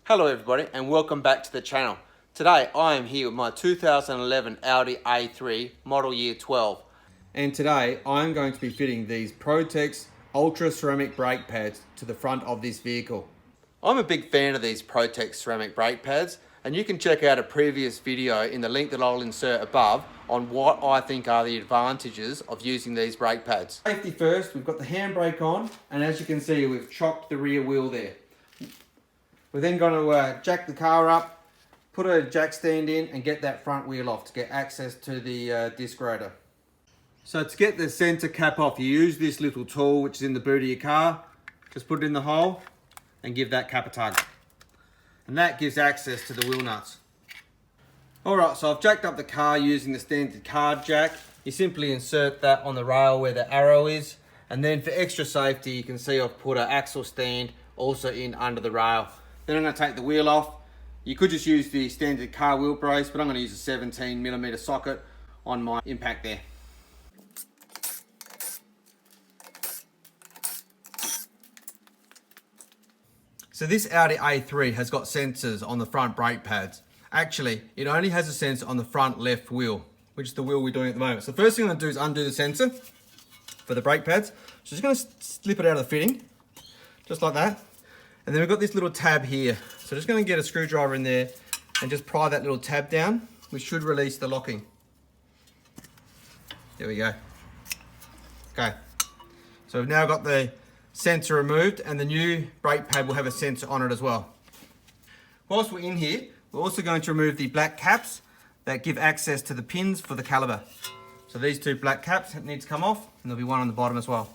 Hello everybody and welcome back to the channel. Today I am here with my 2011 Audi A3 model year 12. And today I am going to be fitting these Protex Ultra ceramic brake pads to the front of this vehicle. I'm a big fan of these Protex ceramic brake pads, and you can check out a previous video in the link that I'll insert above on what I think are the advantages of using these brake pads. Safety first, we've got the handbrake on, and as you can see we've chocked the rear wheel there. We're then going to jack the car up, put a jack stand in and get that front wheel off to get access to the disc rotor. So to get the sensor cap off, you use this little tool which is in the boot of your car. Just put it in the hole and give that cap a tug. And that gives access to the wheel nuts. Alright, so I've jacked up the car using the standard car jack. You simply insert that on the rail where the arrow is. And then for extra safety, you can see I've put an axle stand also in under the rail. Then I'm going to take the wheel off. You could just use the standard car wheel brace, but I'm going to use a 17mm socket on my impact there. So this Audi A3 has got sensors on the front brake pads. Actually, it only has a sensor on the front left wheel, which is the wheel we're doing at the moment. So the first thing I'm going to do is undo the sensor for the brake pads. So just going to slip it out of the fitting, just like that. And then we've got this little tab here. So just going to get a screwdriver in there and just pry that little tab down, which should release the locking. There we go. Okay. So we've now got the sensor removed, and the new brake pad will have a sensor on it as well. Whilst we're in here, we're also going to remove the black caps that give access to the pins for the caliper. So these two black caps need to come off, and there'll be one on the bottom as well.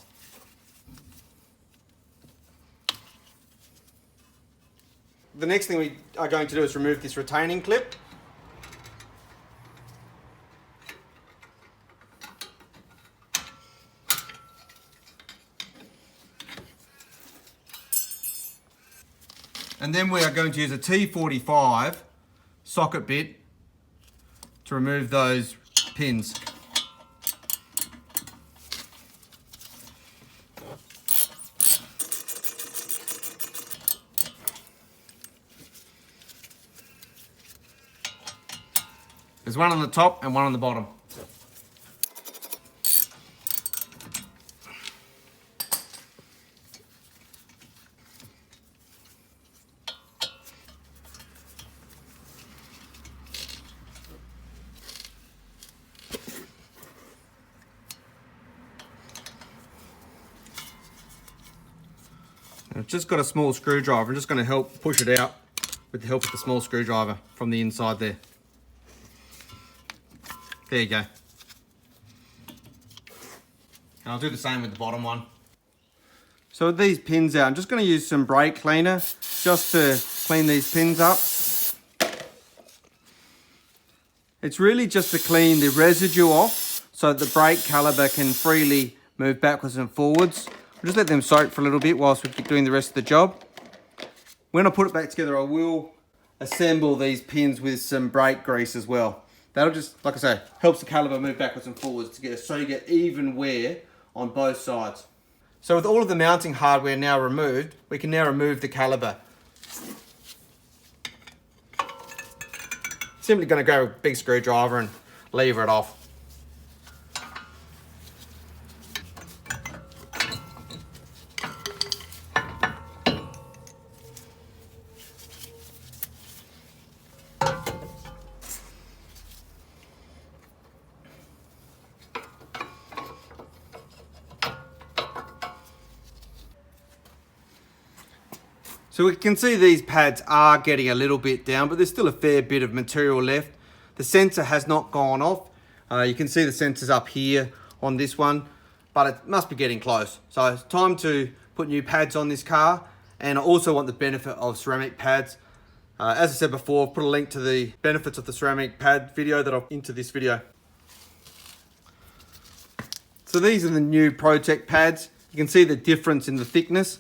The next thing we are going to do is remove this retaining clip. And then we are going to use a T45 socket bit to remove those pins. There's one on the top and one on the bottom. I've just got a small screwdriver. I'm just going to help push it out with the help of the small screwdriver from the inside there. There you go. And I'll do the same with the bottom one. So with these pins out, I'm just going to use some brake cleaner just to clean these pins up. It's really just to clean the residue off so that the brake caliper can freely move backwards and forwards. I'll just let them soak for a little bit whilst we keep doing the rest of the job. When I put it back together, I will assemble these pins with some brake grease as well. That'll just, like I say, helps the caliper move backwards and forwards so you get even wear on both sides. So with all of the mounting hardware now removed, we can now remove the caliper. Simply going to go with a big screwdriver and lever it off. So we can see these pads are getting a little bit down, but there's still a fair bit of material left. The sensor has not gone off. You can see the sensors up here on this one, but it must be getting close. So it's time to put new pads on this car, and I also want the benefit of ceramic pads. As I said before, I've put a link to the benefits of the ceramic pad video that I've into this video. So these are the new Protex pads. You can see the difference in the thickness.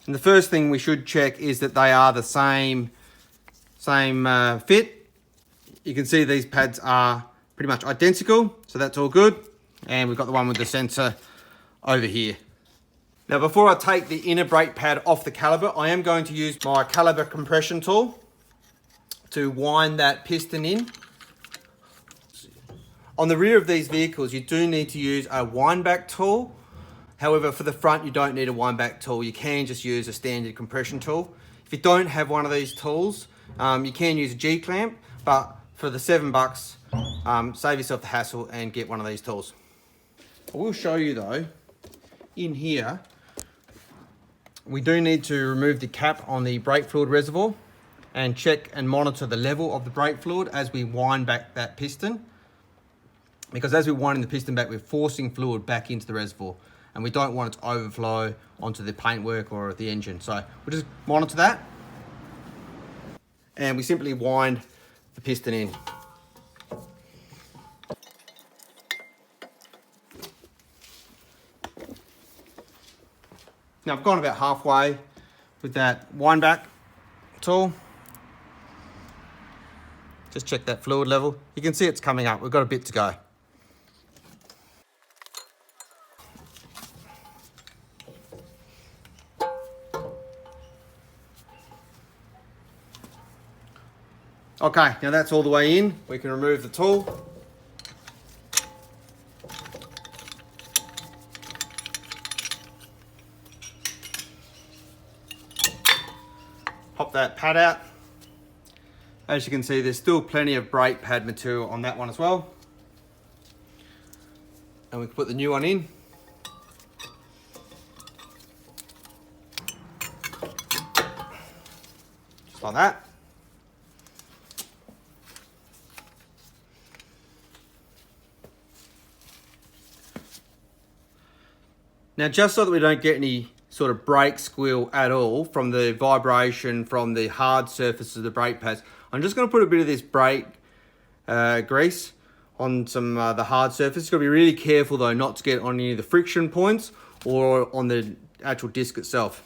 And the first thing we should check is that they are the same fit. You can see these pads are pretty much identical, so that's all good. And we've got the one with the sensor over here. Now before I take the inner brake pad off the caliper, I am going to use my caliper compression tool to wind that piston in. On the rear of these vehicles, you do need to use a wind back tool. However, for the front, you don't need a wind back tool. You can just use a standard compression tool. If you don't have one of these tools, you can use a G-clamp, but for the $7, save yourself the hassle and get one of these tools. I will show you though, in here, we do need to remove the cap on the brake fluid reservoir and check and monitor the level of the brake fluid as we wind back that piston. Because as we're winding the piston back, we're forcing fluid back into the reservoir and we don't want it to overflow onto the paintwork or the engine. So we'll just monitor that and we simply wind the piston in. Now I've gone about halfway with that wind back tool. Just check that fluid level. You can see it's coming up. We've got a bit to go. Okay, now that's all the way in. We can remove the tool. Pop that pad out. As you can see, there's still plenty of brake pad material on that one as well. And we can put the new one in. Just like that. Now, just so that we don't get any sort of brake squeal at all from the vibration from the hard surfaces of the brake pads, I'm just going to put a bit of this brake grease on some the hard surface. You've got to be really careful though not to get on any of the friction points or on the actual disc itself.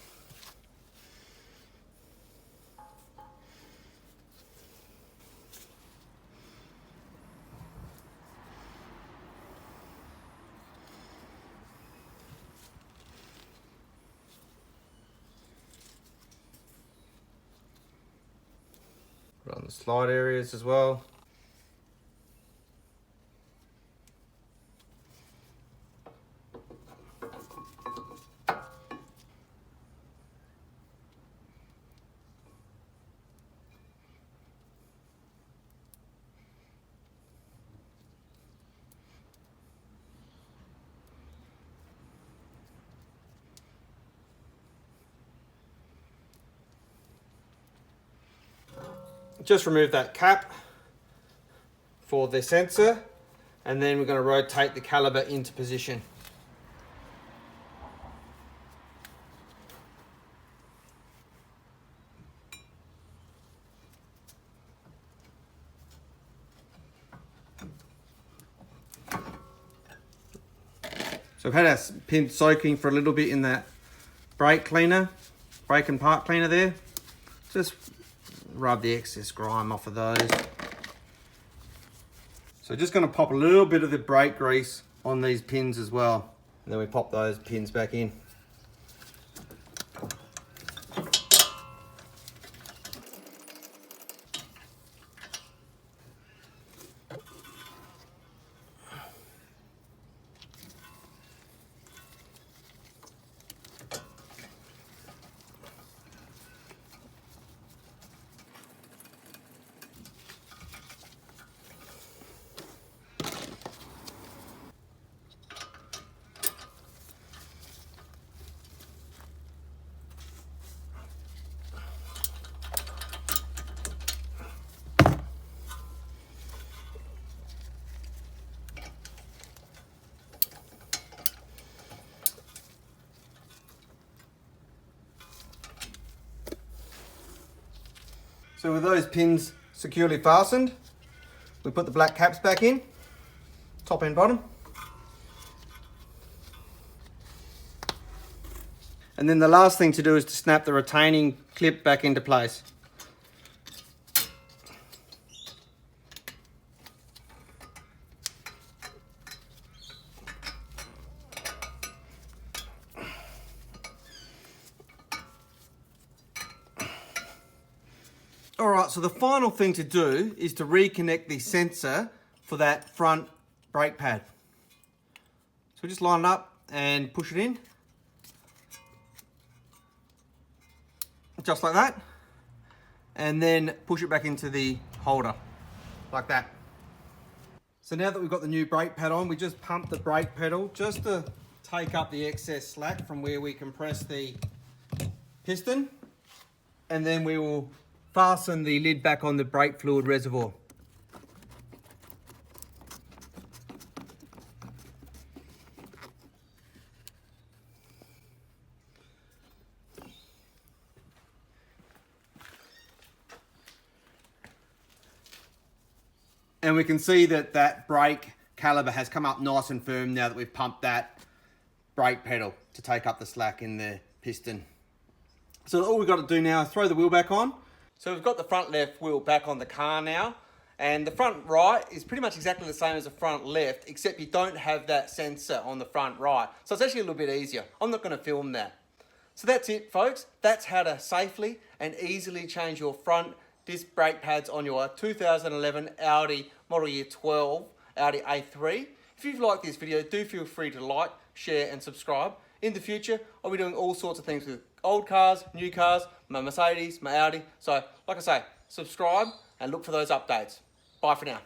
Put on the slide areas as well. Just remove that cap for the sensor and then we're going to rotate the caliper into position. So I've had our pin soaking for a little bit in that brake cleaner, brake and part cleaner there. Just rub the excess grime off of those. So just going to pop a little bit of the brake grease on these pins as well. And then we pop those pins back in. So with those pins securely fastened, we put the black caps back in, top and bottom. And then the last thing to do is to snap the retaining clip back into place. All right, so the final thing to do is to reconnect the sensor for that front brake pad. So just line it up and push it in. Just like that. And then push it back into the holder, like that. So now that we've got the new brake pad on, we just pump the brake pedal just to take up the excess slack from where we compress the piston. And then we will fasten the lid back on the brake fluid reservoir. And we can see that that brake caliper has come up nice and firm now that we've pumped that brake pedal to take up the slack in the piston. So all we've got to do now is throw the wheel back on. So we've got the front left wheel back on the car now, and the front right is pretty much exactly the same as the front left, except you don't have that sensor on the front right. So it's actually a little bit easier. I'm not going to film that. So that's it, folks. That's how to safely and easily change your front disc brake pads on your 2011 Audi Model Year 12 Audi A3. If you've liked this video, do feel free to like, share and subscribe. In the future, I'll be doing all sorts of things with old cars, new cars, my Mercedes, my Audi. So, like I say, subscribe and look for those updates. Bye for now.